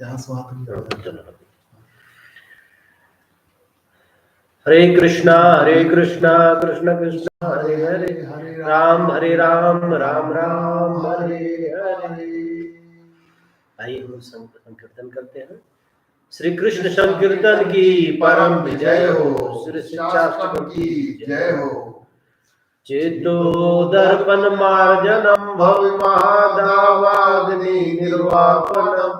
यहाँ स्वाहा। हरे कृष्णा कृष्ण कृष्ण हरे हरे, राम राम राम हरे हरे। आइए हम संकीर्तन करते हैं। श्री कृष्ण संकीर्तन की परम विजय हो, श्री शिक्षाष्टकम की जय हो। चेतो दर्पण मार्जनम भव महादावाग्नि निर्वापनम,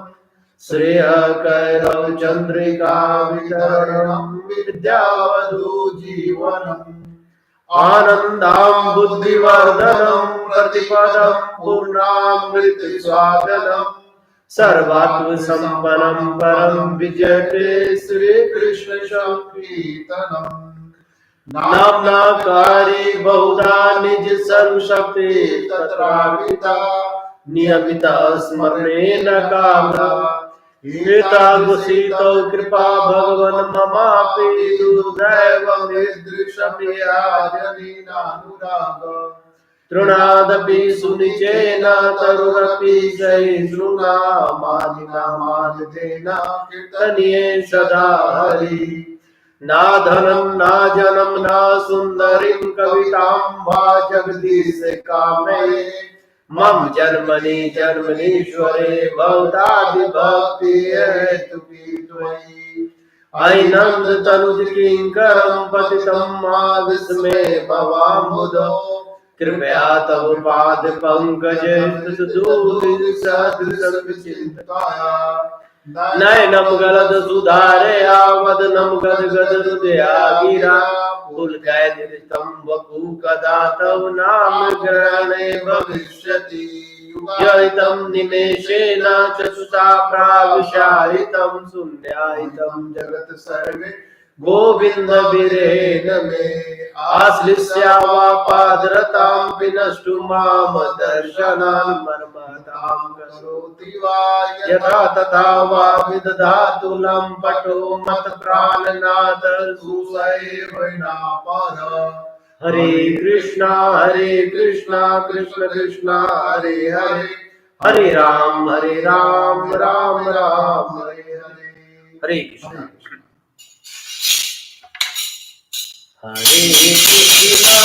श्रेय कैरव चंद्रिका वितरणम विद्यावधू जीवनम, आनंदाम बुद्धिवर्धनम प्रतिपदम पूर्णामृत स्वागतम, सर्वात्म संपन्नम परम विजयते श्री कृष्ण संकीर्तनम। नामनाकारी बहुधा निज सर्वशक्ति तत्राविता, नियमिता स्मरणेन कामना, एतादृशीतो कृपा भगवन् ममापि दुर्दैवमिदृशमिराजनीनानुराग, तृणादपि सुनिचेन तरुरपि सहिष्णुना, मादिना मादितेन कीर्तनीये सदा हरि। ना धनं ना जनं ना सुन्दरीं कवितां वा जगदीश कामये, मम जन्मनि जन्मनीश्वरे भवतादिभक्ति हेतुकी त्वयि। ऐनन्द तनुज किंकरं पतितं मा विस्मे भवाम्बुधो, कृपया तव पाद पंकजे चिंतकाया। नयनम गलद सुधारया वदनम गदगद हृदया गिरा, पुलकैर्नितम वपु कदा तव नाम ग्रहणे भविष्यति। यहितं निमेषेण चक्षुषा प्राविशाहितं, शून्याहितं जगत् सर्वे गोविंद विरेण मे। आश्लिष्यावापादरतां विनष्टु माम दर्शनान्, मर्मतां करोति वा यथा तथा वा विदधातु लम्पटो मत प्राणनाथ सुसैवनापर। हरे कृष्णा कृष्ण कृष्ण हरे हरे, हरे राम राम राम हरे हरे। हरे कृष्ण हरे कृष्णा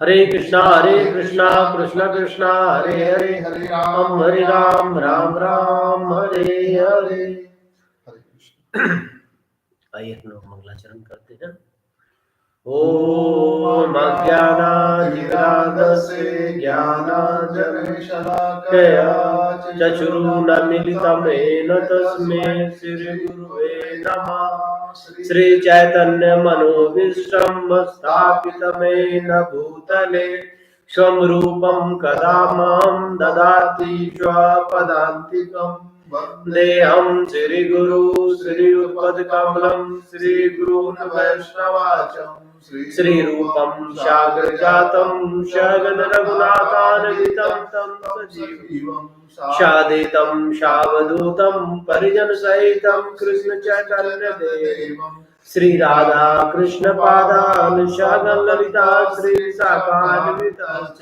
हरे कृष्णा कृष्ण कृष्णा हरे हरे हरे राम राम हरे हरे। आइए हम लोग मंगलाचरण करते हैं। ओम अज्ञानाधिक्रांतस्य ज्ञानाञ्जनशलाकया चक्षुरुन्मीलितं येन तस्मै श्रीगुरुवे नमः। श्रीचैतन्यमनोभीष्टं स्थापितं येन भूतले स्वं रूपं कदा मां ददाति स्वपदान्तिकम्। वन्देऽहं श्रीगुरु श्रीयुतपदकमलं श्रीगुरून् वैष्णवांश्च श्रीरूपं साग्रजातं सगद रघुनाथान्वितं तं सजीवं साद्वैतं सावधूतं परिजनसहितं कृष्ण चैतन्यदेवं श्री राधा कृष्ण पादान् सगद ललिता श्री शाखान्वितांश्च।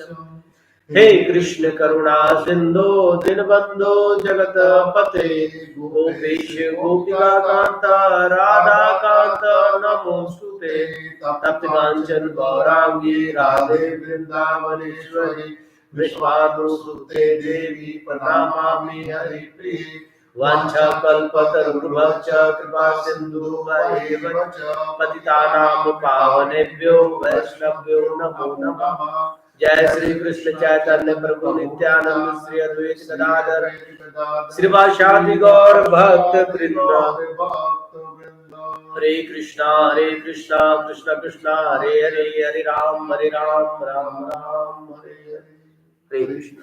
हे कृष्ण करुणा सिंधो दीनबंधो जगतपते गोपेश गोपिका कांता राधा कांत नमोस्तुते। तप्त कांचन गौरांगी राधे वृंदावनेश्वरी विश्वानुसुते देवी प्रणमामि हरिप्रिये। वाञ्छाकल्पतरुर्भश्च कृपा सिन्धुभ्येव च पतितानां पावनेभ्यो वैष्णवेभ्यो नमो नमः। जय श्री कृष्ण चैतन्य प्रभु नित्यानंद श्री अद्वैत गदाधर श्रीवासादि गौर भक्त वृंद। हरे कृष्णा कृष्ण कृष्ण हरे हरे हरे राम राम राम हरे हरे। हरे कृष्ण।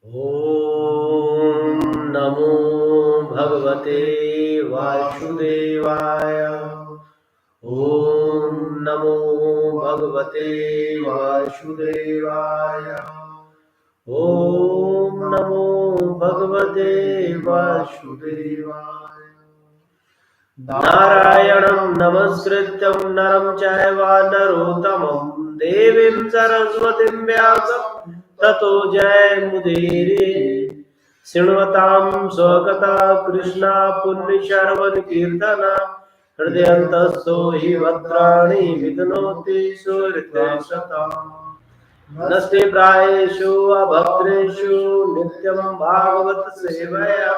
ओम नमो भगवते वासुदेवाय। ओम नमो भगवते वासुदेवाय। ओम नमो भगवते वासुदेवाय। नारायणं नमस्कृत्यं नरं चैव नरोत्तमं देवीं सरस्वतीं व्यासं ततो जयमुदीरये। शृण्वतां स्वकथा कृष्णा पुण्यश्रवण कीर्तना हृदयन्तस्थो हि भद्राणि विघ्नोति सुहृदशतम्। नस्ते प्रायेषु अभद्रेषु नित्यं भागवत सेवया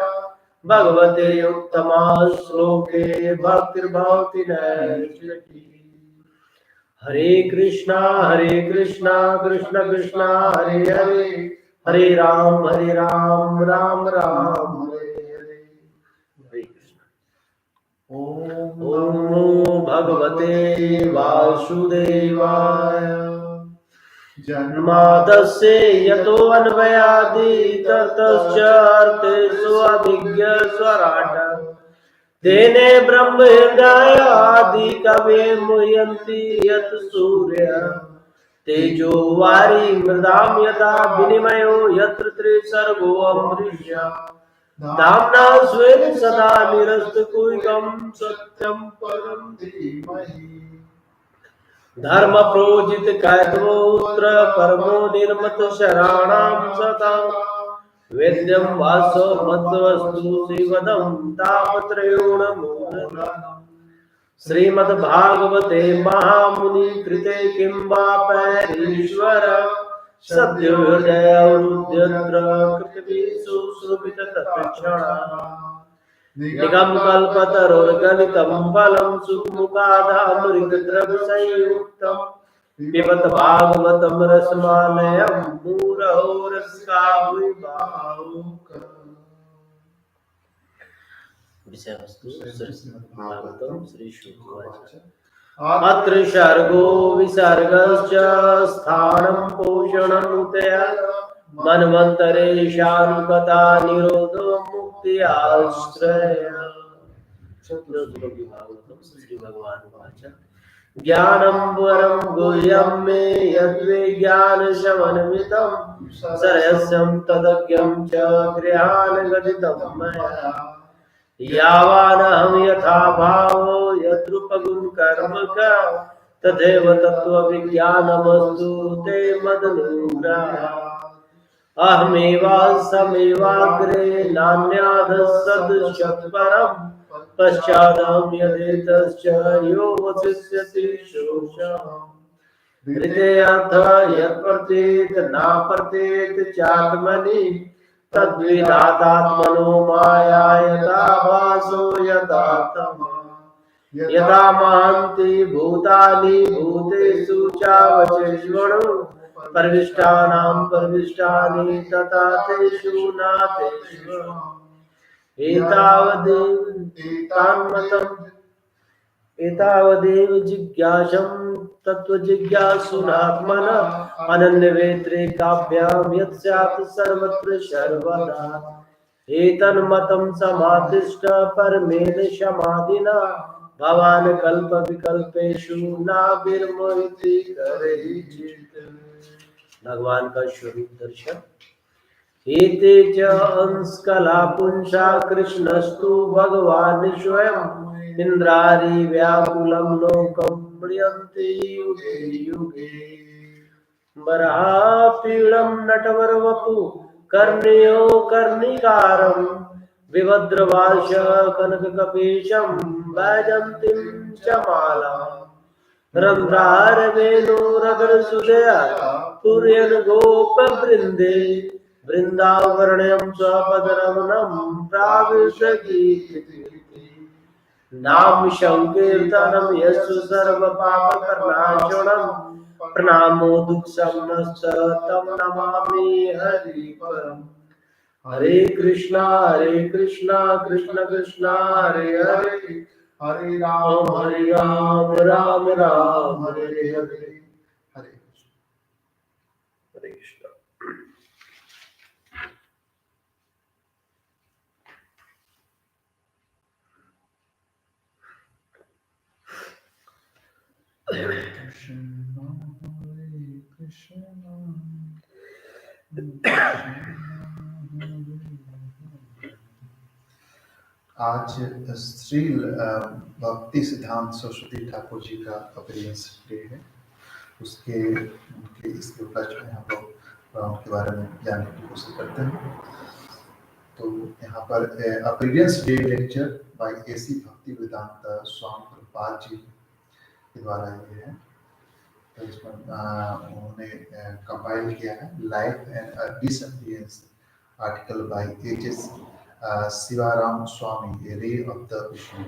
भगवते उत्तमा श्लोके भक्तिर्भवति नैष्ठिकी। हरे कृष्णा कृष्ण कृष्ण हरे हरे हरे राम राम हरे हरे। हरे कृष्ण। ओम नमो भगवते वासुदेवाय। जन्मादस्य यतो अन्वयादि ततश्च अर्थेषु अभिज्ञ स्वराट तेने ब्रह्म हृदय आदि कवे मुह्यन्ति यत् सूर्य तेजो वारी मृदाम यथा विनिमयो यत्र त्रिसर्गो अमृष्य धाम्ना स्वेन सदा निरस्तकुहकं सत्यं परं धीमहि धर्म प्रोजित कैतवोत्र परमो निर्मत शराणां सदा वेद्यं वासो मद्वस्तु श्रीवदं तापत्रयोण मूलम् श्रीमद्भागवते महामुनि कृते किं वा पैरीश्वर सद्यो हृदयवरुध्यत्र कृतवीषु श्रुभिततत्क्षणा निगम कल्पतरोर्गलितं फलं सुखमुखादामृतद्रवसंयुक्तं पिबत भागवतं रसमालयं मुहुरहो रसिका भुवि भावुक विषय वस्तु श्रीमद्भागवतं श्री शुकवाच अत्र सर्गो विसर्गश्च स्थानं पोषणमुतया मन्वन्तरेशानुगता निरोधो मुक्त्याश्रय श्री भगवान वाच ज्ञानं वरं गुह्यं मे यद्विज्ञानसमन्वितं सरस्यं तदज्ञं च गृहान् गदितं मया यावानहं यथा भावो यद्रूपगुण कर्म का तथैव तत्त्वविज्ञानमस्तु ते मदनुग्रहात् अहमेवासमेवाग्रे नान्यादसदृशत्परं पश्चादहं यदेतश्च यो वसिष्यति शोषम् हृदयार्थ यत्प्रतीत नाप्रतीत चात्मनि तद्विदातात्मनो माया यथा भासो यथात्मा यथा महान्ति भूतानि भूतेषु चावचेष्वणु परविष्टानां परविष्टानि तथा तेषु नातेषु एतावदेव जिज्ञासं तत्त्वजिज्ञासुनात्मनः अनन्यवेत्रेकाभ्यां यत् स्यात् सर्वत्र सर्वदा एतन्मतं समादिष्ट परमेन समाधिना भवान् कल्पविकल्पेषु नाभिर्मोहिति करेचित्। भगवान का स्वरूप दर्शन एते च अंशकला पुंसा कृष्णस्तु भगवान् स्वयं इंद्रारि व्याकुलं लोकं म्रियन्ति युगे युगे वरापीडं नटवरवपु कर्णयो कर्णिकारं विभद्रवाश कनककपीशं वैजन्तीं च मालाम् रन्ध्रारवेणुरगरसुधया पूरयन् गोपवृन्दे वृन्दाववर्ण्यं स्वपदरमणं प्राविशति नाम संकीर्तनं यस्सु सर्वपापकर्णाशनं प्रणामो दुःखशमनश्च तं नमामि हरिपरम् हरे कृष्णा कृष्ण कृष्ण हरे हरे हरे राम राम राम हरे हरे हरे कृष्ण। आज श्री भक्ति सिद्धांत सरस्वती ठाकुर जी का अपीयरेंस डे है। उनके इसके उपलक्ष्य में हम लोग उनके बारे में जानने की कोशिश करते हैं। तो यहाँ पर appearance day lecture by A C Bhaktivedanta स्वामी प्रभुपाद जी के द्वारा ये है। तो इसमें उन्होंने कंपाइल किया है life and disappearance article by HS. Sivaram Swami, a ray of the Vishnu.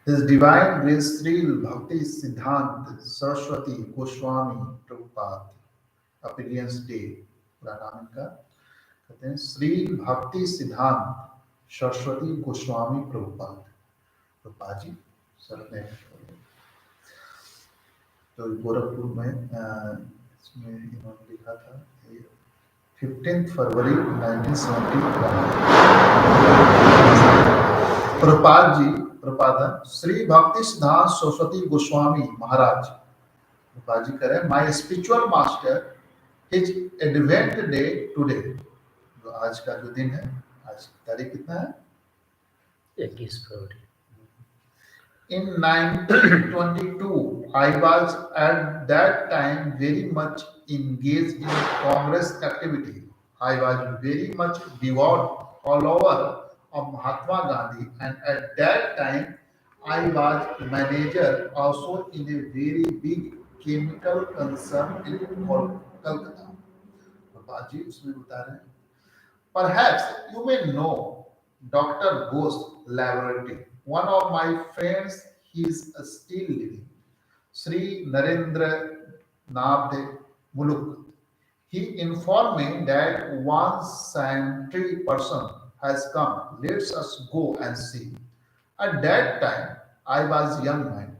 His Divine Grace Sri Bhakti Siddhant Saraswati Goswami Prabhupada Appearance Day, पूरा नाम इनका कहते हैं श्री भक्ति सिद्धांत सरस्वती गोस्वामी प्रभुपाद जी सर ने तो गोरखपुर में इसमें इन्होंने लिखा था 15 फरवरी 1971। प्रपादन श्री भक्ति सिद्धांत सरस्वती गोस्वामी महाराज। प्रपाद जी करें, my spiritual master his advent day today. जो आज का जो दिन है, आज तारीख कितना है? 21 फरवरी। In 1922, I was at that time very much engaged in Congress activity. I was very much devout follower of Mahatma Gandhi, and at that time, I was manager also in a very big chemical concern in Kolkata. बाजी उसमें बता रहे हैं, perhaps you may know Dr. Ghosh Laboratory. One of my friends, he is still living. Sri Narendra Nath Muluk. He informed me that one scientific person has come. Let us go and see. At that time, I was young man,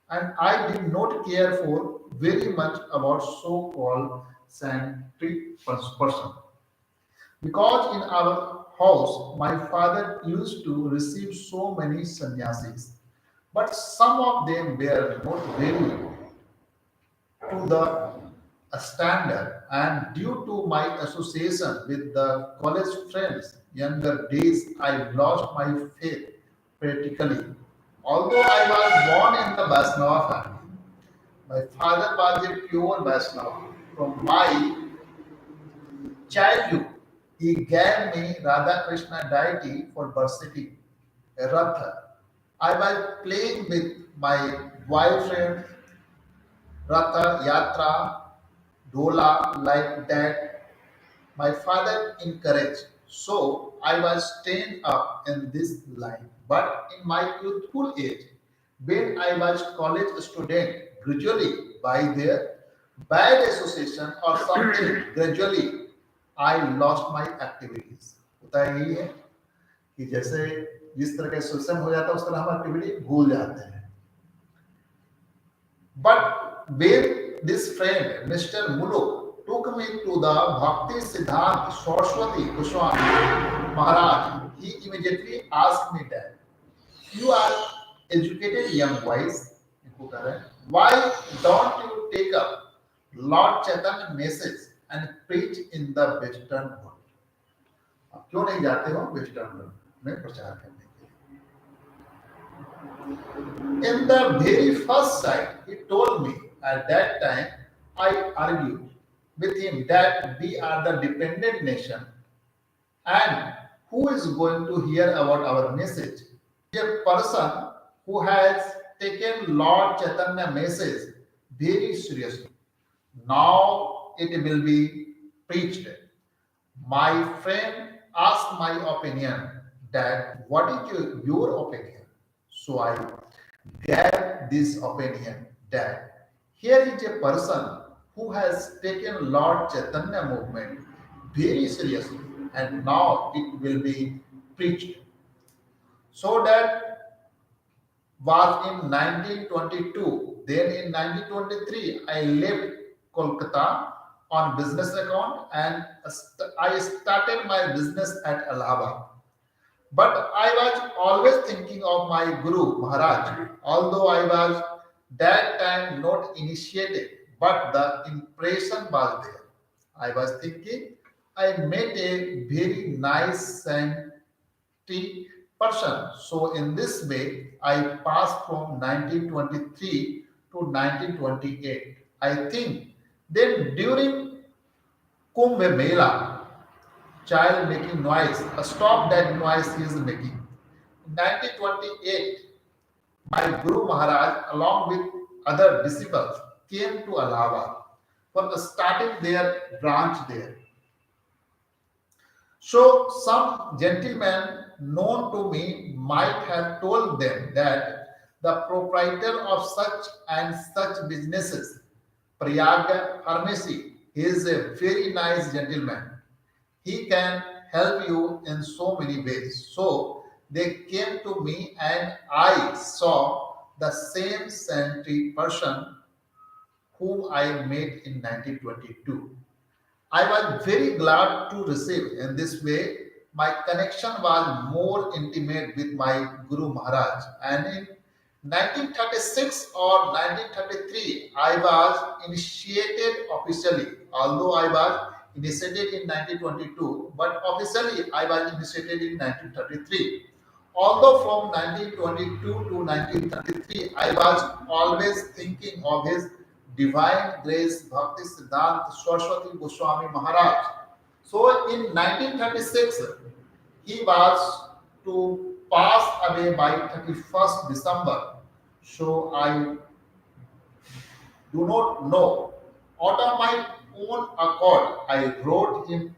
and I did not care for very much about so-called scientific person. Because in our house, my father used to receive so many sannyasis, but some of them were not very to the standard, and due to my association with the college friends, younger days, I lost my faith practically. Although I was born in the Vaishnava family, my father was a pure Vaishnava. From my childhood, he gave me Radha Krishna deity for worshipping a Ratha. I was playing with my boyfriend, Ratha, Yatra, Dola, like that. My father encouraged. So I was trained up in this line. But in my youthful age, when I was college student, gradually by their bad association or something, gradually I lost my activities. होता यही है कि जैसे जिस तरह का association हो जाता है उस तरह हम एक्टिविटी भूल जाते हैं. But when this friend, Mr. Muluk, took me to the Bhakti Siddhant Saraswati Goswami Maharaj, he immediately asked me that, you are educated young boys, why don't you take up Lord Chaitanya message and preach in the Western world? आप क्यों नहीं जाते हो western world में प्रचार करने के लिए? In the very first sight, he told me at that time, I argued with him that we are the dependent nation and who is going to hear about our message? A person who has taken Lord Chaitanya message very seriously. Now it will be preached. My friend asked my opinion that what is your opinion? So I gave this opinion that here is a person who has taken Lord Chaitanya movement very seriously and now it will be preached. So that was in 1922. Then in 1923, I left Kolkata on business account and I started my business at Allahabad. But I was always thinking of my Guru Maharaj, although I was that time not initiated, but the impression was there. I was thinking I met a very nice saintly person. So in this way, I passed from 1923 to 1928. I think then during Kumbh Mela, child making noise, stop that noise he is making. In 1928, my Guru Maharaj, along with other disciples, came to Allahabad for starting their branch there. So some gentleman known to me might have told them that the proprietor of such and such businesses, Prayag Pharmacy, he is a very nice gentleman. He can help you in so many ways. So they came to me and I saw the same saintly person whom I met in 1922. I was very glad to receive. In this way, my connection was more intimate with my Guru Maharaj. And in 1936 or 1933, I was initiated officially. Although I was initiated in 1922, but officially I was initiated in 1933. Although from 1922 to 1933, I was always thinking of His Divine Grace Bhakti Siddhanta Saraswati Goswami Maharaj. So in 1936, he was to pass away by 31st December. So I do not know. Out of my own accord, I wrote him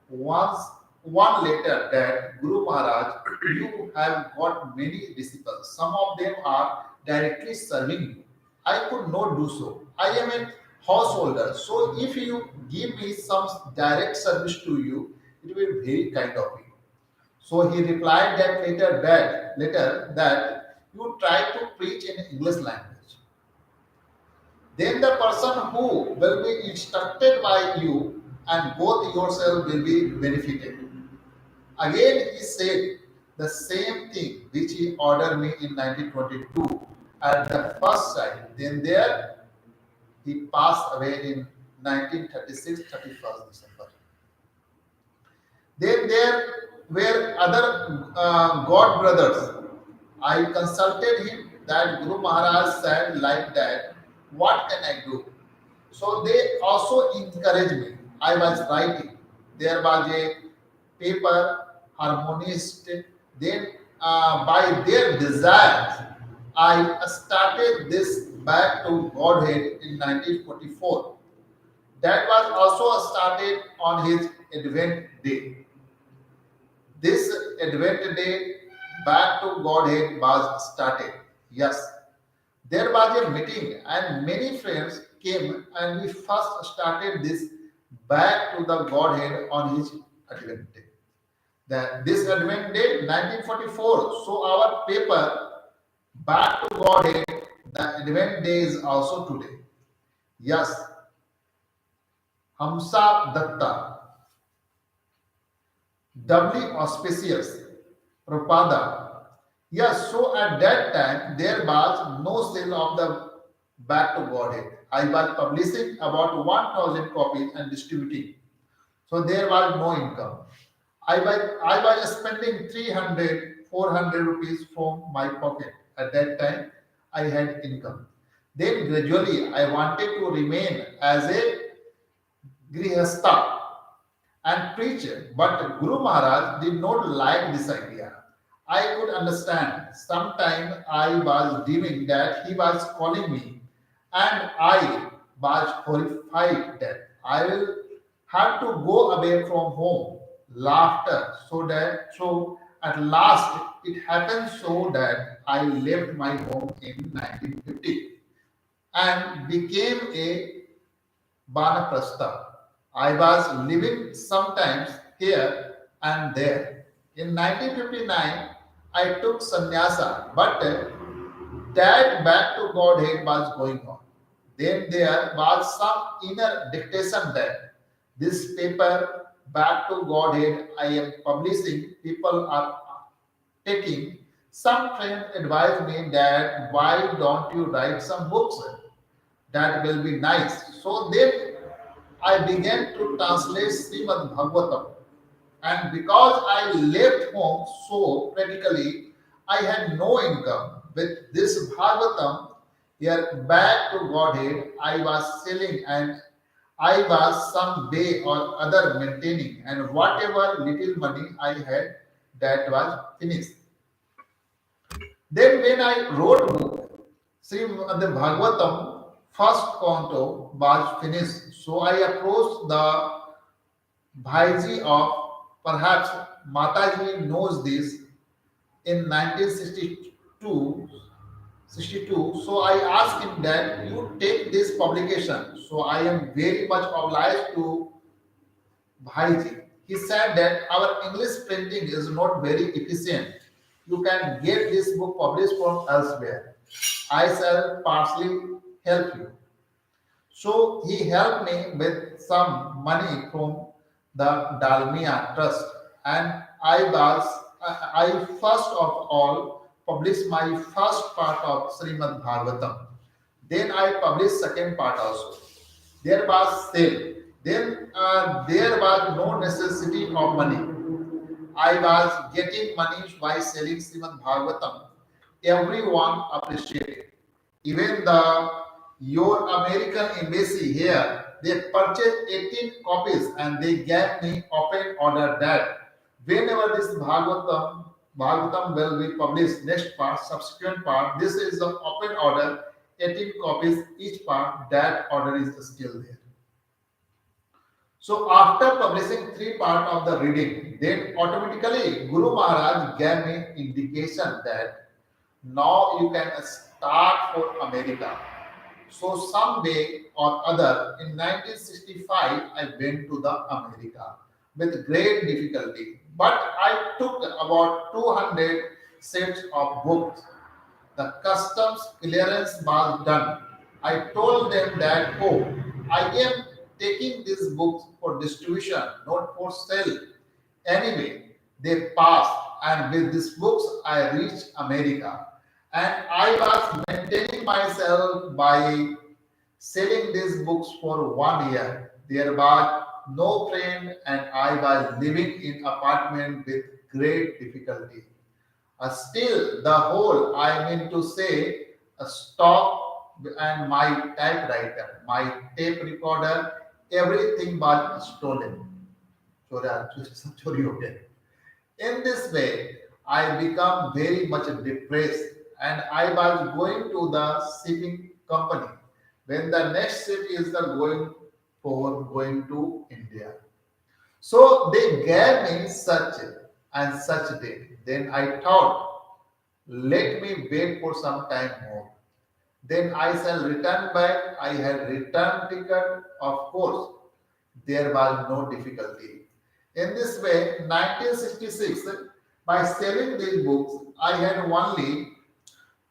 once one letter that Guru Maharaj, you have got many disciples. Some of them are directly serving you. I could not do so. I am a householder. So if you give me some direct service to you, it will be very kind of you. So he replied that letter that you try to preach in English language. Then the person who will be instructed by you and both yourself will be benefited. Again, he said the same thing which he ordered me in 1922 at the first time. Then there he passed away in 1936, 31st December. Then there were other God brothers. I consulted him that Guru Maharaj said like that, what can I do? So they also encouraged me. I was writing. There was a paper, harmonist. Then by their desires, I started this back to Godhead in 1944. That was also started on his Advent day. This Advent day back to Godhead was started. Yes, there was a meeting and many friends came and we first started this back to the Godhead on his Advent day. This Advent day 1944. So our paper back to Godhead, the Advent day is also today. Yes, Hamsa Datta, doubly auspicious, Prabhupada. Yes, so at that time there was no sale of the Back to Godhead. I was publishing about 1000 copies and distributing. So there was no income. I was spending 300, 400 rupees from my pocket. At that time, I had income. Then gradually, I wanted to remain as a grihastha and preacher, but Guru Maharaj did not like this idea. I could understand. Sometime I was dreaming that he was calling me, and I was horrified that I will have to go away from home. Laughter, so at last it happened so that I left my home in 1950 and became a Banaprastha. I was living sometimes here and there. In 1959, I took sannyasa, but that back to Godhead was going on. Then there was some inner dictation that this paper, Back to Godhead, I am publishing, people are taking. Some friend advised me that why don't you write some books? That will be nice. So then I began to translate Srimad Bhagavatam. And because I left home so practically, I had no income. With this Bhagavatam, here back to Godhead, I was selling and I was some way or other maintaining, and whatever little money I had, that was finished. Then when I wrote book, Srimad Bhagavatam, first canto was finished. So I approached the Bhaiji of, perhaps Mataji knows this, in 1962. So I asked him that you take this publication. So I am very much obliged to Bhaiji. He said that our English printing is not very efficient. You can get this book published from elsewhere. I shall partially help you. So he helped me with some money from the Dalmia Trust, and I first of all published my first part of Srimad Bhagavatam. Then I published second part also. There was sale. Then there was no necessity of money. I was getting money by selling Srimad Bhagavatam. Everyone appreciated. Even your American embassy here, they purchased 18 copies and they gave me open order that whenever this Bhagavatam will be published, next part, subsequent part, this is the open order, 18 copies each part, that order is still there. So after publishing three part of the reading, then automatically Guru Maharaj gave me indication that now you can start for America. So someday or other in 1965 I went to the America with great difficulty. But I took about 200 sets of books. The customs clearance was done. I told them that, oh, I am taking these books for distribution, not for sale. Anyway, they passed, and with these books, I reached America. And I was maintaining myself by selling these books for 1 year. There was no friend, and I was living in apartment with great difficulty. Still, the whole, I mean to say, a stock and my typewriter, my tape recorder, everything was stolen. चोरी हो गया. In this way, I become very much depressed and I was going to the shipping company when the next ship is the going to India. So they gave me such and such date. Then I thought, let me wait for some time more. Then I shall return back. I had returned ticket, of course. There was no difficulty. In this way, 1966, by selling these books, I had only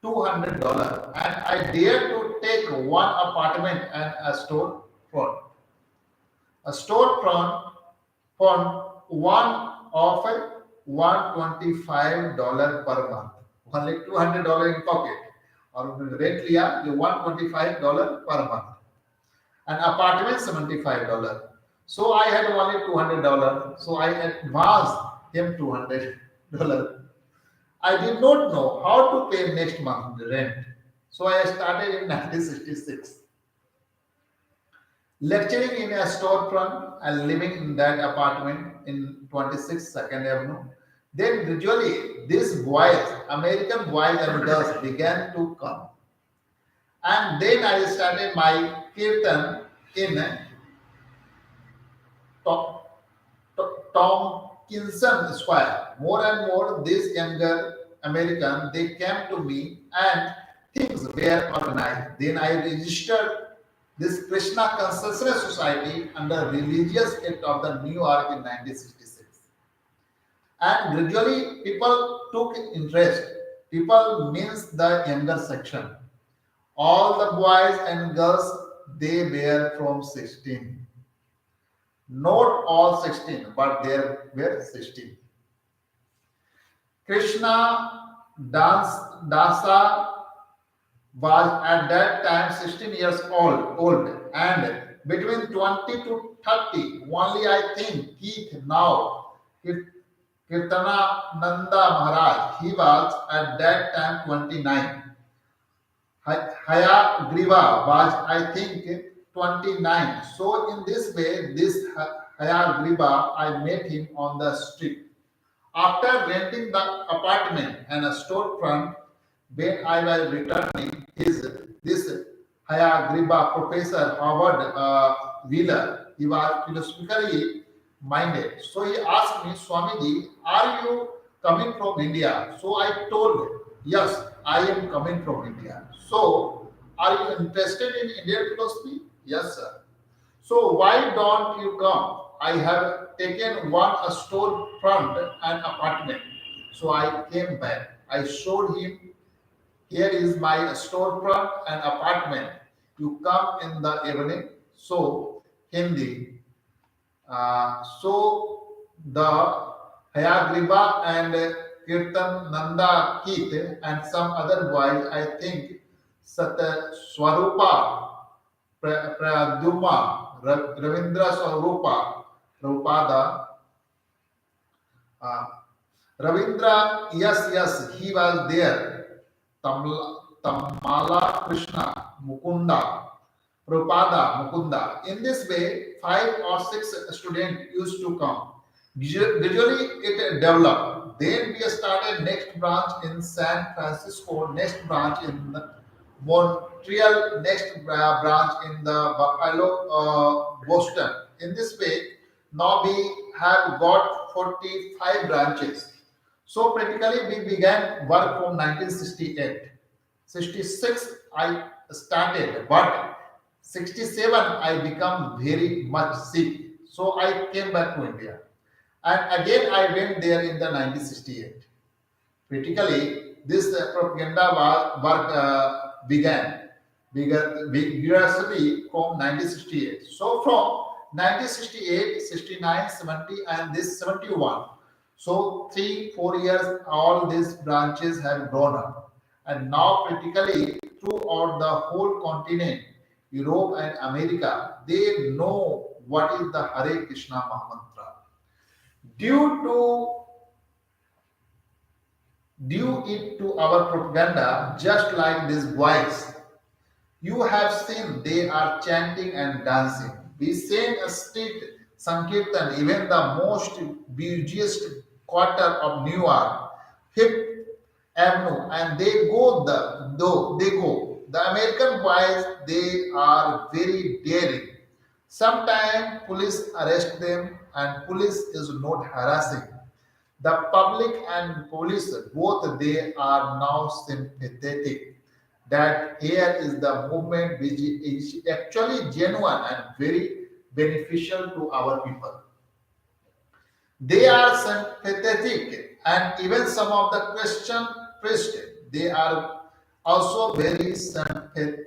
$200 and I dared to take one apartment and a store front. A storefront for one offer $125 per month. Only $200 in pocket. और rent लिया जो $125 per month. An apartment $75. So I had only $200. So I advanced him $200. I did not know how to pay next month the rent. So I started in 1966. Lecturing in a storefront and living in that apartment in 26 Second Avenue. Then gradually, these boys, American boys and girls, began to come. And then I started my kirtan in Tompkinson Square. More and more, these younger Americans, they came to me and things were organized. Then I registered this Krishna Consciousness Society under Religious Act of the New York in 1966. And gradually people took interest. People means the younger section. All the boys and girls, they were from 16. Not all 16, but there were 16. Krishna Dasa was at that time 16 years old and between 20 to 30 only I think Keith now Kirtana Nanda Maharaj, he was at that time 29. Haya Griva was I think 29. So in this way, this Haya Griva, I met him on the street. After renting the apartment and a storefront, when I was returning, this Haya Griba Professor Howard Wheeler, he was philosophically minded. So he asked me, Swamiji, are you coming from India? So I told him, yes, I am coming from India. So are you interested in Indian philosophy? Yes, sir. So why don't you come? I have taken one a storefront and apartment. So I came back. I showed him, here is my storefront and apartment. you come in the evening. So Hindi. So the Hayagriba and Kirtan Nanda Keith and some other boys, I think Sat Swarupa, Praduma, Ravindra Swarupa, Prabhupada, uh, Ravindra, yes, he was there. Tamala Krishna, Mukunda, Prabhupada, Mukunda. In this way, 5 or 6 students used to come. Gradually, it developed. Then we started next branch in San Francisco, next branch in Montreal, next branch in the Buffalo, Boston. In this way, now we have got 45 branches. So practically, we began work from 1968. 66 I started, but 67 I become very much sick. So I came back to India. And again I went there in the 1968. Critically, this propaganda work began vigorously from 1968. So from 1968, 69, 70, and this 71. So 3-4 years, all these branches have grown up, and now practically throughout the whole continent, Europe and America, they know what is the Hare Krishna Mahamantra. Due to due it to our propaganda, just like these boys. You have seen they are chanting and dancing. We sing a street Sankirtan, even the most busiest quarter of New York, Fifth Avenue, and they go the though they go. The American boys they are very daring. Sometimes police arrest them and police is not harassing. The public and police, both they are now sympathetic that here is the movement which is actually genuine and very beneficial to our people. They are sympathetic, and even some of the Christian priests, they are also very sympathetic.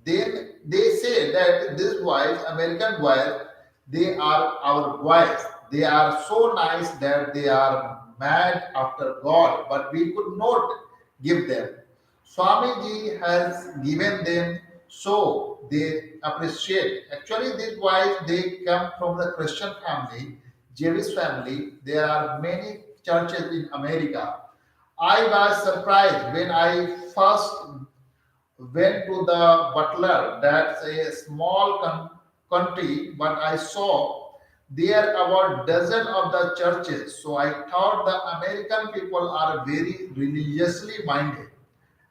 They say that these boys, American boys, they are our boys. They are so nice that they are mad after God, but we could not give them. Swamiji has given them, so they appreciate. Actually, these boys they come from the Christian family, Jewish family. There are many churches in America. I was surprised when I first went to the Butler. That's a small country, but I saw there about dozen of the churches. So I thought the American people are very religiously minded,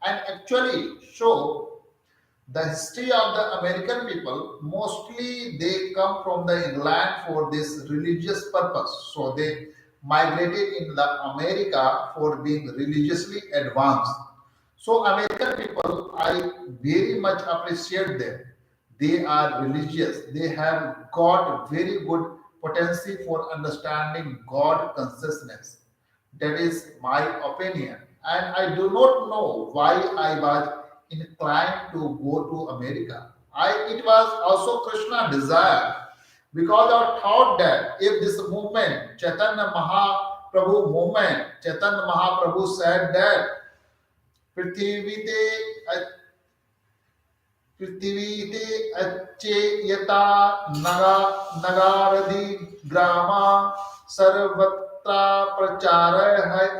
and actually show the history of the American people. Mostly they come from the England for this religious purpose. So they migrated in the America for being religiously advanced. So American people, I very much appreciate them. They are religious. They have got very good potency for understanding God consciousness. That is my opinion. And I do not know why I was inclined to go to America. It was also Krishna desire because I thought that if this movement, Chaitanya Mahaprabhu movement, Chaitanya Mahaprabhu said that पृथ्वीते पृथ्वीते अच्छेयता Naga नगारधि ग्रामा सर्वत्र प्रचार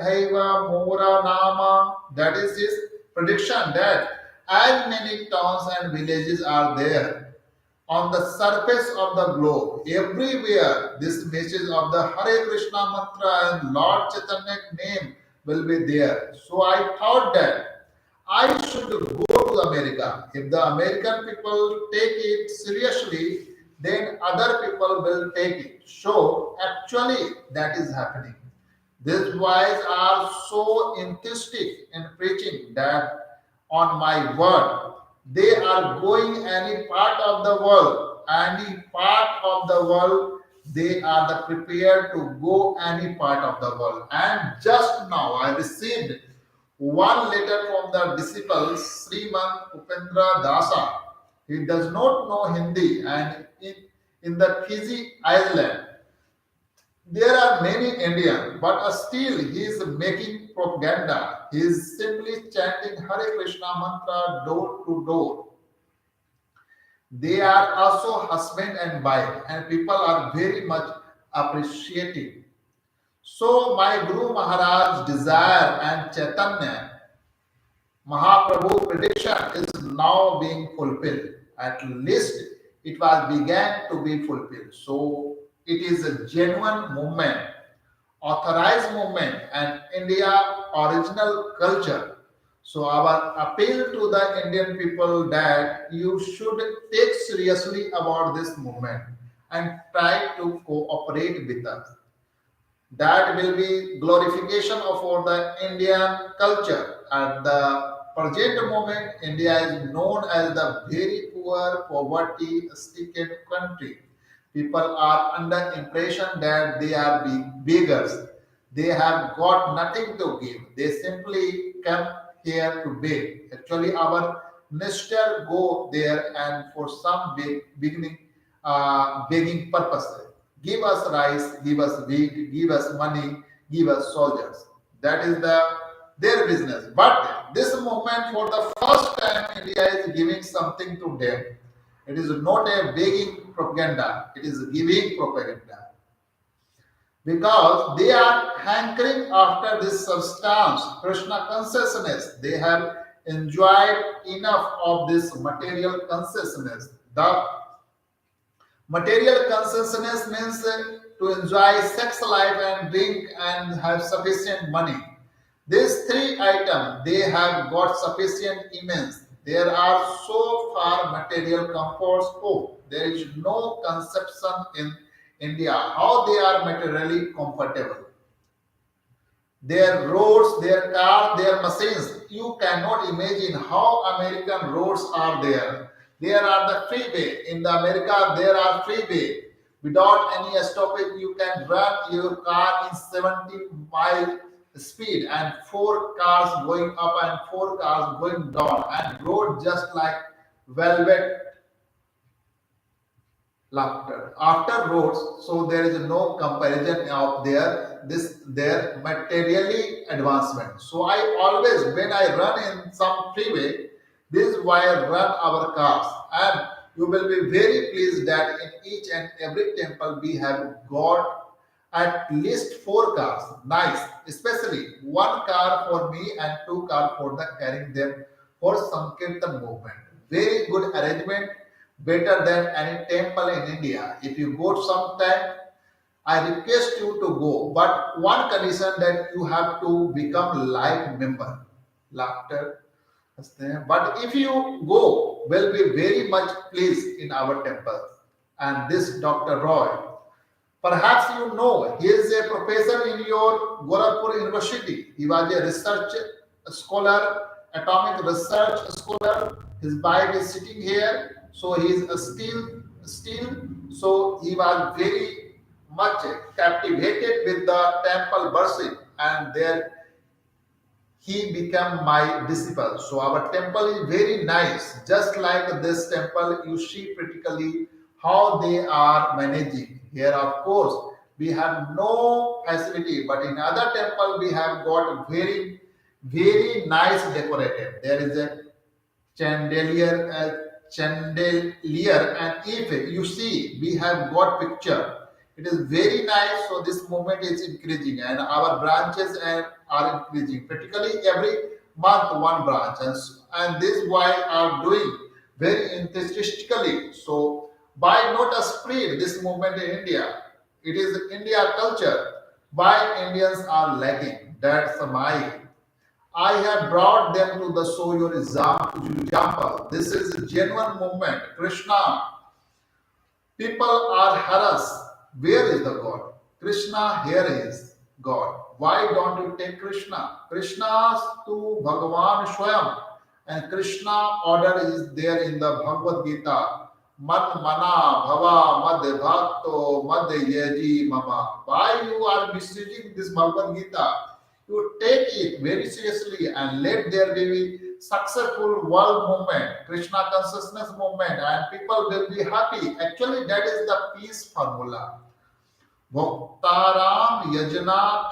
have मोरा नामा. That is his prediction that as many towns and villages are there on the surface of the globe, everywhere this message of the Hare Krishna mantra and Lord Chaitanya name will be there. So I thought that I should go to America. If the American people take it seriously, then other people will take it. So actually that is happening. These boys are so enthusiastic in preaching that on my word, they are going any part of the world, they are the prepared to go any part of the world. And just now I received one letter from the disciple Sriman Upendra Dasa. He does not know Hindi, and in the Fiji island there are many Indians, but still he is making propaganda. He is simply chanting Hare Krishna mantra door to door. They are also husband and wife, and people are very much appreciating. So my Guru Maharaj desire and Chaitanya Mahaprabhu prediction is now being fulfilled. At least it was began to be fulfilled. So it is a genuine movement, authorized movement, and India original culture. So our appeal to the Indian people that you should take seriously about this movement and try to cooperate with us. That will be glorification of for the Indian culture. At the present moment, India is known as the very poor, poverty-stricken country. People are under impression that they are beggars. They have got nothing to give. They simply come here to beg. Actually, our minister go there and for some beginning begging purposes. Give us rice, give us wheat, give us money, give us soldiers. That is their business. But this movement, for the first time, India is giving something to them. It is not a begging propaganda, it is giving propaganda. Because they are hankering after this substance, Krishna consciousness. They have enjoyed enough of this material consciousness. The material consciousness means to enjoy sex life and drink and have sufficient money. These three items, they have got sufficient immense. There are so far material comforts. Oh, there is no conception in India how they are materially comfortable. Their roads, their cars, their machines. You cannot imagine how American roads are there. There are the freeway. In the America, there are freeway. Without any stoppage, you can run your car in 70-mile speed and four cars going up and four cars going down and road just like velvet laughter after roads. So there is no comparison of their materially advancement. So I always, when I run in some freeway, this is why I run our cars, and you will be very pleased that in each and every temple we have got at least four cars. Nice, especially one car for me and two cars for the carrying them for Sankirtan movement. Very good arrangement, better than any temple in India. If you go sometime, I request you to go, but one condition that you have to become life member. Laughter. But if you go, will be very much pleased in our temple. And this Dr. Roy, perhaps you know, he is a professor in your Gorakhpur University. He was a research scholar, atomic research scholar. His wife is sitting here, so he is still. So he was very much captivated with the temple worship, and there he became my disciple. So our temple is very nice. Just like this temple, you see critically how they are managing. Here, of course, we have no facility, but in other temple we have got very, very nice decorated. There is a chandelier, and if you see, we have got picture. It is very nice. So this movement is increasing, and our branches are increasing. Practically every month one branch, and this why are doing very enthusiastically. So why not spread this movement in India? It is India culture. Why Indians are lacking? That's my. I have brought them to the show your example. This is a genuine movement. Krishna, people are harassed. Where is the God? Krishna, here is God. Why don't you take Krishna? Krishna's to Bhagavan Swayam. And Krishna order is there in the Bhagavad Gita. Man mana bhava mad bhakto mad yeji mama. Why you are misusing this Bhagavad Gita? You take it very seriously and let there be successful world movement, Krishna consciousness movement, and people will be happy. Actually, that is the peace formula. Bhoktaram yajna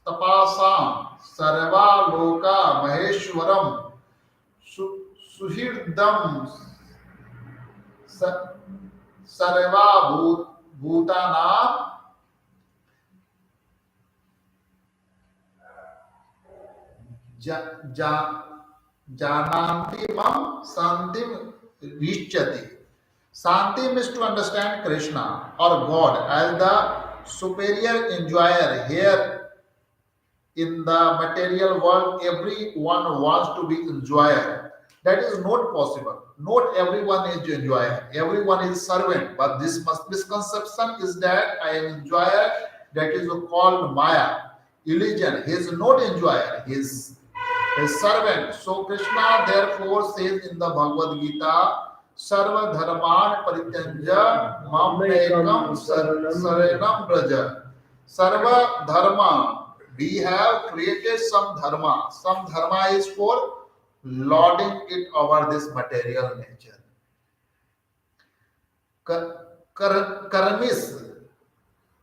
tapasam sarva loka maheshwaram suhirdam sarva bhutanam jananti mam santim vichyati. Santi means to understand Krishna or God as the superior enjoyer. Here in the material world, everyone wants to be enjoyer. That is not possible. Not everyone is enjoyer. Everyone is servant. But this misconception is that I am enjoyer. That is called Maya, illusion. He is not enjoyer. He is a servant. So Krishna therefore says in the Bhagavad Gita, Sarva Dharman Parityanja Mamekam Saranam Braja. Sarva Dharma. We have created some dharma. Some dharma is for lording it over this material nature. Karmis.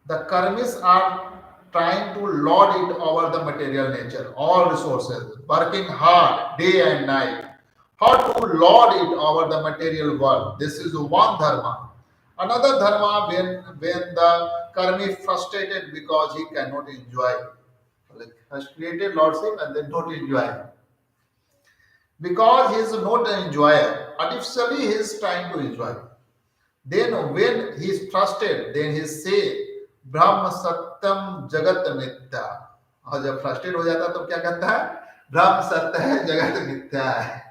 The karmis are trying to lord it over the material nature, all resources, working hard day and night. How to lord it over the material world. This is one dharma. Another dharma when the karmi frustrated because he cannot enjoy. Like has created lordship and then don't enjoy. Because he is not an enjoyer. Artificially he is trying to enjoy. Then when he is frustrated, then he say, ब्रह्म सत्यम जगत मिथ्या. और जब frustrate हो जाता तो क्या कहता है? ब्रह्म सत्य है, जगत मिथ्या है.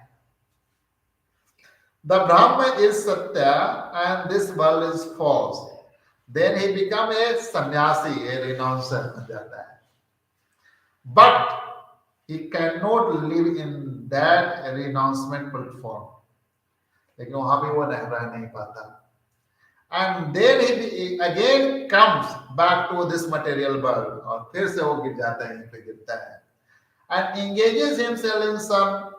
The Brahma is Satya and this world is false. Then he become a sannyasi, a renouncer बन जाता है. But he cannot live in that renouncement platform. लेकिन वहां भी वो रह नहीं पाता. And then he again comes back to this material world. और फिर से वो गिर जाता है, यहीं पे गिरता है. And engages himself in some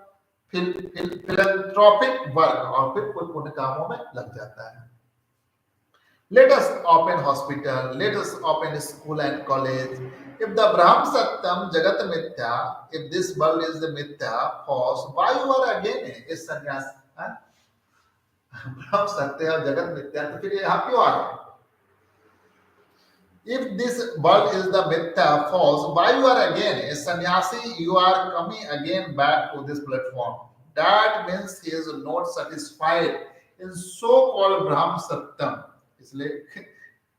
philanthropic work. और फिर कोई पुण्य कामों में लग जाता है. Let us open hospital. Let us open school and college. If the Brahm Satyam Jagat Mithya, if this world is the Mithya, false, why you are again a sannyas? ब्रह्म सत्य और जगत मिथ्या तो फिर यहाँ क्यों आ गए? If this world is the mithya false, why you are again a sannyasi? You are coming again back to this platform. That means he is not satisfied in so-called Brahm Satyam. इसलिए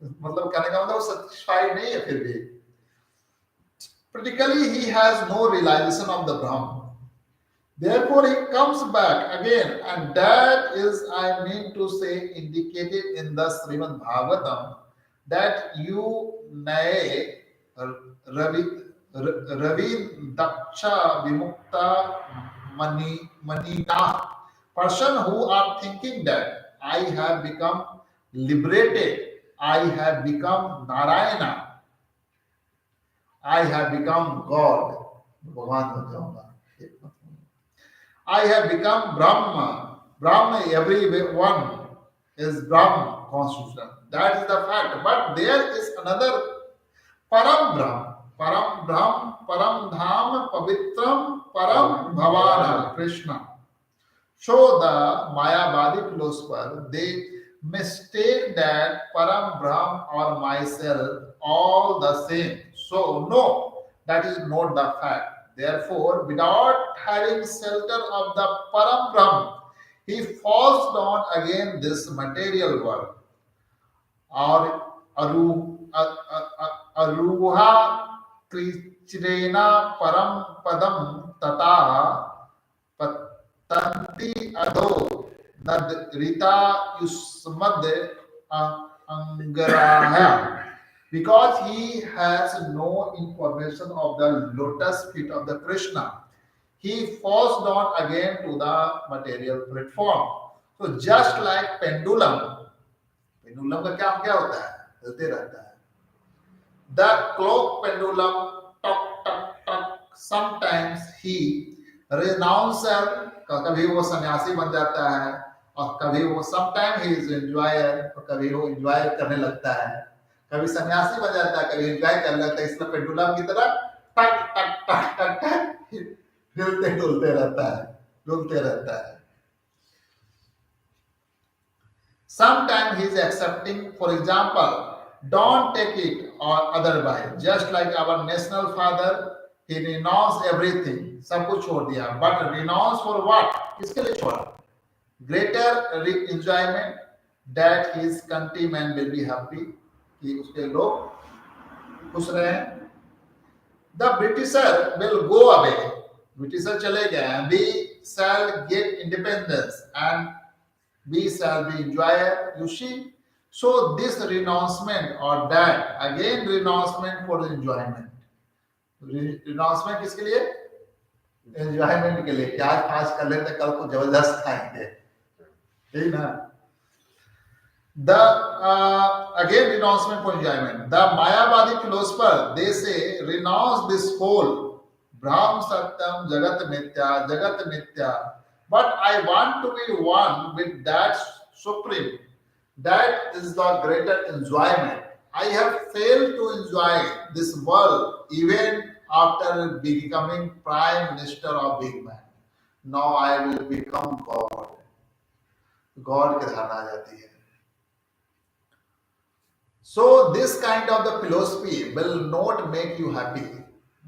मतलब कहने का मतलब वो satisfied नहीं है फिर भी. Practically he has no realization of the Brahman. Therefore, he comes back again, and that is, I mean to say, indicated in the Srimad Bhagavatam that you nae ravi daksha vimukta manina, person who are thinking that I have become liberated, I have become Narayana, I have become God. I have become Brahma. Brahma, everyone is Brahma constitution. That is the fact. But there is another Param Brahma. Param Brahma, Param Dham, Pavitram, Param Bhavana, Krishna. So the Mayavadi philosopher, they mistake that Param Brahma or myself all the same. So no, that is not the fact. Therefore, without having shelter of the Param Brahma, he falls down again this material world. Or aruha trichrena param padam tata patanti ado nadrita yusmad angaraya. Because he has no information of the lotus feet of the Krishna, he falls down again to the material platform. So just like pendulum का काम क्या होता है? चलते रहता है. The clock pendulum, टक टक sometimes he renouncer, कभी वो सन्यासी बन जाता है, और कभी वो sometimes he is enjoyer, और कभी वो enjoy करने लगता है, कभी सन्यासी बन जाता है, कभी enjoy करने लगता है। इसलिए पेंडुलम की तरह टक टक टक टक टक हिलते डुलते रहता है, डुलते रहता है। Sometimes he is accepting, for example, don't take it or otherwise. Just like our national father, he renounced everything, सब कुछ छोड़ दिया. But renounce for what? किसके लिए छोड़ा? Greater enjoyment that his countrymen will be happy, कि उसके लोग खुश रहें. The Britisher will go away. Britisher चले गए. We shall get independence and we shall be enjoyer. You see, so this renouncement or that, again renouncement for the enjoyment. Renouncement किसके लिए? Enjoyment के लिए. क्या आज फास्ट कर लेते, कल को जबरदस्त खाएंगे, ठीक ना? The again renouncement for enjoyment. The Mayavadi philosopher, they say renounce this whole Brahm Satyam Jagat Mithya. But I want to be one with that supreme. That is the greater enjoyment. I have failed to enjoy this world even after becoming Prime Minister of Big Man. Now I will become God. God की धारणा आ जाती है. So this kind of the philosophy will not make you happy.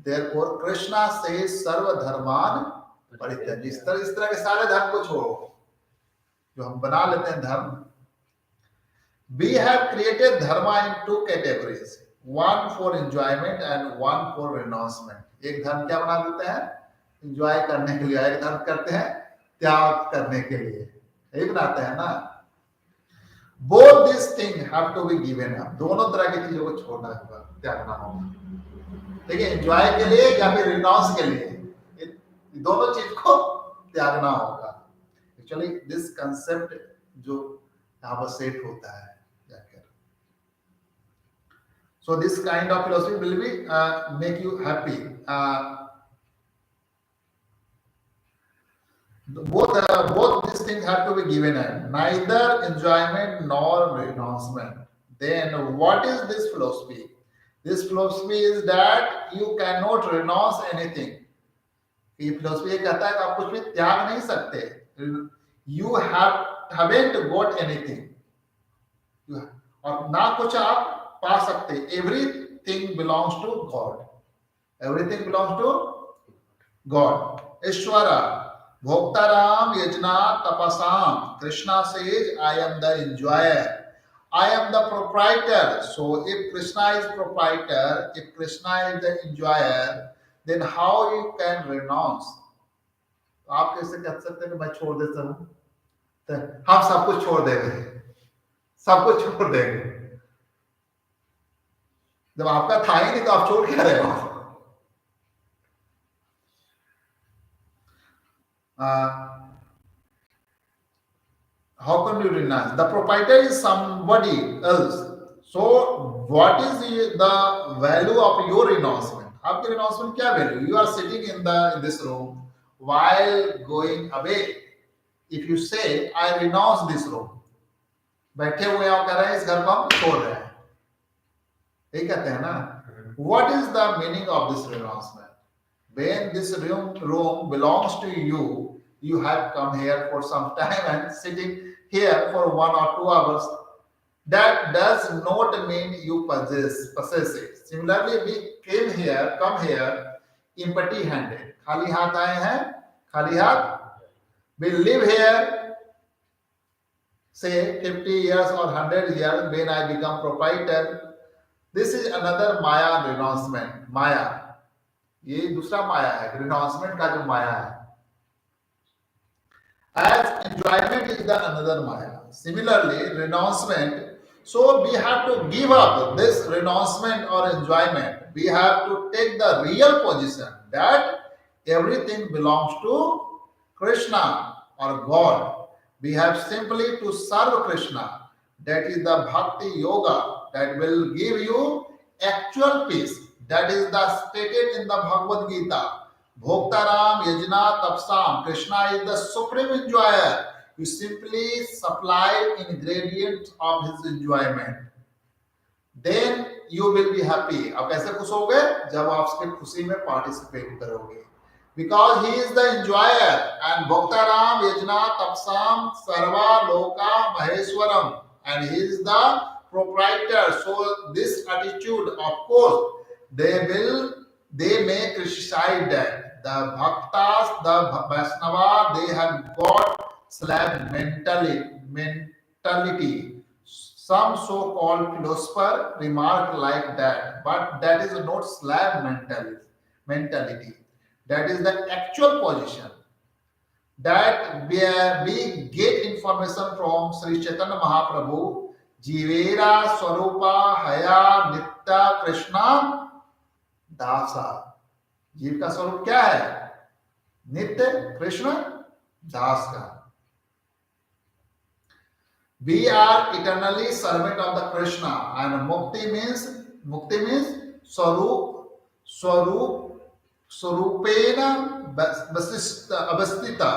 Therefore Krishna says Sarva Dharman परित्यज. इस तरह के सारे धर्म को छोड़ो जो हम बना लेते हैं धर्म. We have created dharma in two categories, one for enjoyment and one for renouncement. एक धर्म क्या बना देते हैं? एंजॉय करने के लिए. एक धर्म करते हैं त्याग करने के लिए. यही बनाते हैं ना. Both these things have to be given up. दोनों तरह की चीजों को छोड़ना होगा, त्यागना होगा. देखिए, एंजॉय के लिए या फिर रिनाउंस के लिए, दोनों चीज को त्यागना होगा. एक्चुअली दिस कंसेप्ट जो यहाँ पर सेट होता है जाकर. So this kind of philosophy will be make you happy. Both these things have to be given up. Neither enjoyment nor renouncement. Then what is this philosophy? This philosophy is that you cannot renounce anything. ये philosophy ये कहता है कि आप कुछ भी त्याग नहीं सकते. You haven't got anything. और ना कुछ आप पा सकते. Everything belongs to God. Everything belongs to God. Ishwara, Bhoktaram, Yajna, Tapasam. Krishna says, I am the enjoyer. I am the proprietor. So if Krishna is proprietor, if Krishna is the enjoyer, then how you can renounce? आप कैसे कह सकते हैं कि मैं छोड़ देता हूं? हम सब कुछ छोड़ देंगे, सब कुछ छोड़ देंगे. जब आपका था ही नहीं तो आप छोड़ क्या रहे हो? How can you renounce? The proprietor is somebody else. So what is the value of your renouncement? आपके renouncement क्या value? You are sitting in this room while going away. If you say I renounce this room, बैठे हुए आप कह रहे हैं इस घर को हम छोड़ रहे हैं, यही कहते हैं ना. What is the meaning of this renouncement? When this room belongs to you, you have come here for some time and sitting here for 1 or 2 hours. That does not mean you possess it. Similarly, we come here empty-handed. खाली हाथ आए हैं, खाली हाथ. We live here, say 50 years or 100 years. When I become proprietor, this is another Maya renouncement. Maya. ये दूसरा माया है. रिनाउंसमेंट का जो माया है. As enjoyment is the another maya. Similarly, renouncement. So we have to give up this renouncement or enjoyment. We have to take the real position that everything belongs to Krishna or God. We have simply to serve Krishna. That is the bhakti yoga that will give you actual peace. That is the stated in the Bhagavad Gita. Bhoktaram yajna tapsam. Krishna is the supreme enjoyer. You simply supply ingredients of his enjoyment. Then you will be happy. अब कैसे खुश होगे? जब आप उसके खुशी में participate करोगे. Because he is the enjoyer and Bhoktaram yajna tapsam sarva loka maheswaram, and he is the proprietor. So this attitude, of course, they may criticize that the bhaktas, the Vaishnava, they have got slab mentality. Some so-called philosopher remark like that, but that is not slab mentality. That is the actual position that we get information from Sri Chaitanya Mahaprabhu. Jivera Swarupa Haya Nitya Krishna Dasa. जीव का स्वरूप क्या है? नित्य कृष्ण दास का. We are eternally servant of the Krishna, and mukti means स्वरूपेन अवस्थिता,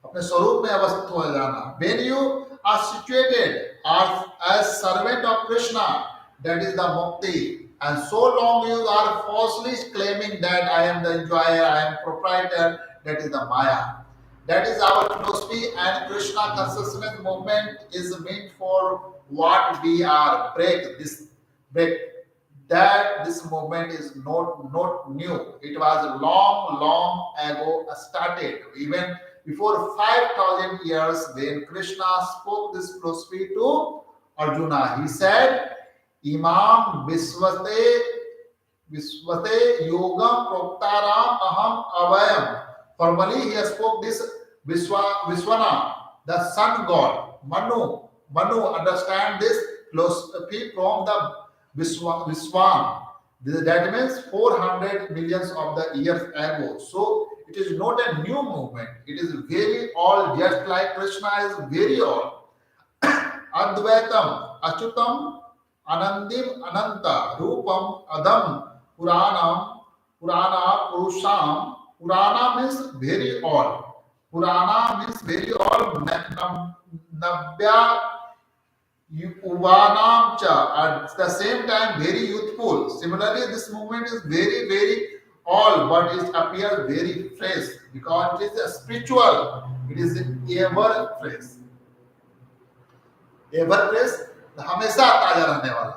अपने स्वरूप में अवस्थित हो जाना. When you are situated as servant of Krishna, that is the mukti. And so long you are falsely claiming that I am the enjoyer, I am proprietor, that is the Maya. That is our philosophy, and Krishna consciousness movement is meant for what we are. That this movement is not new. It was long ago started, even before 5,000 years, when Krishna spoke this philosophy to Arjuna. He said, Imam Visvate Yogam Proktaram Aham Avayam. Formally, he spoke this Viswana, the sun god. Manu understand this philosophy from the Viswan. That means 400 millions of the years ago. So it is not a new movement. It is very old, just like Krishna is very old. Advaitam, Achutam, Anandim, Ananta, Rupam, Adam, Purana, Purusham. Purana means very old. Purana means very old. Nabya Uvanam cha, at the same time very youthful. Similarly, this movement is very old, but it appears very fresh because it is a spiritual. It is ever fresh. Ever fresh, हमेशा ताजा रहने वाला.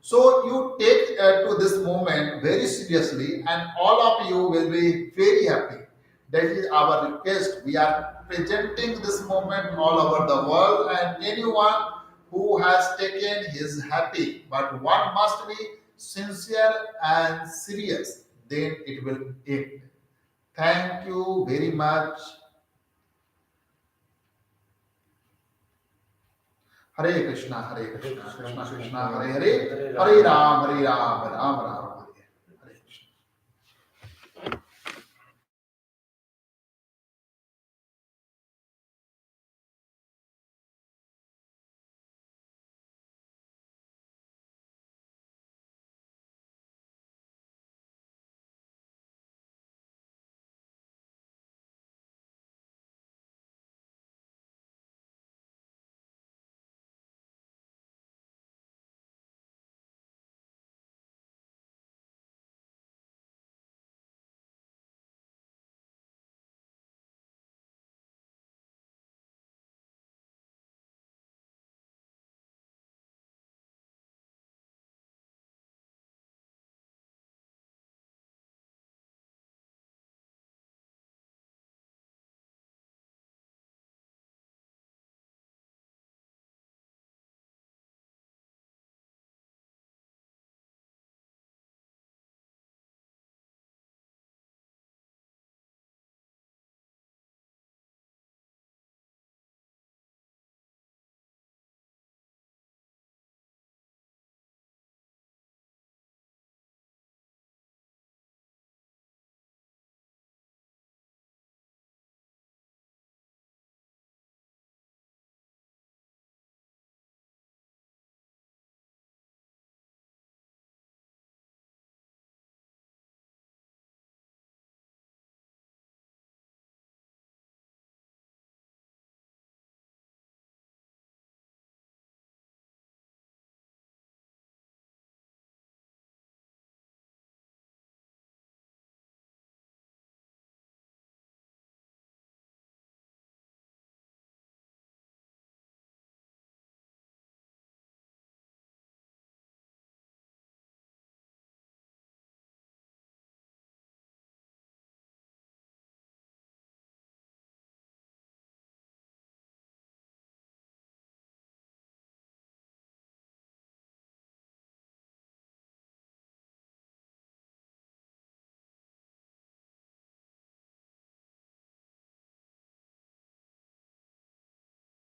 So you take to this movement very seriously, and all of you will be very happy. That is our request. We are presenting this movement all over the world, and anyone who has taken is happy. But one must be sincere and serious. Then it will act. Thank you very much. Hare Krishna, Krishna Krishna, Hare Hare, Hare Ram, Ram Ram.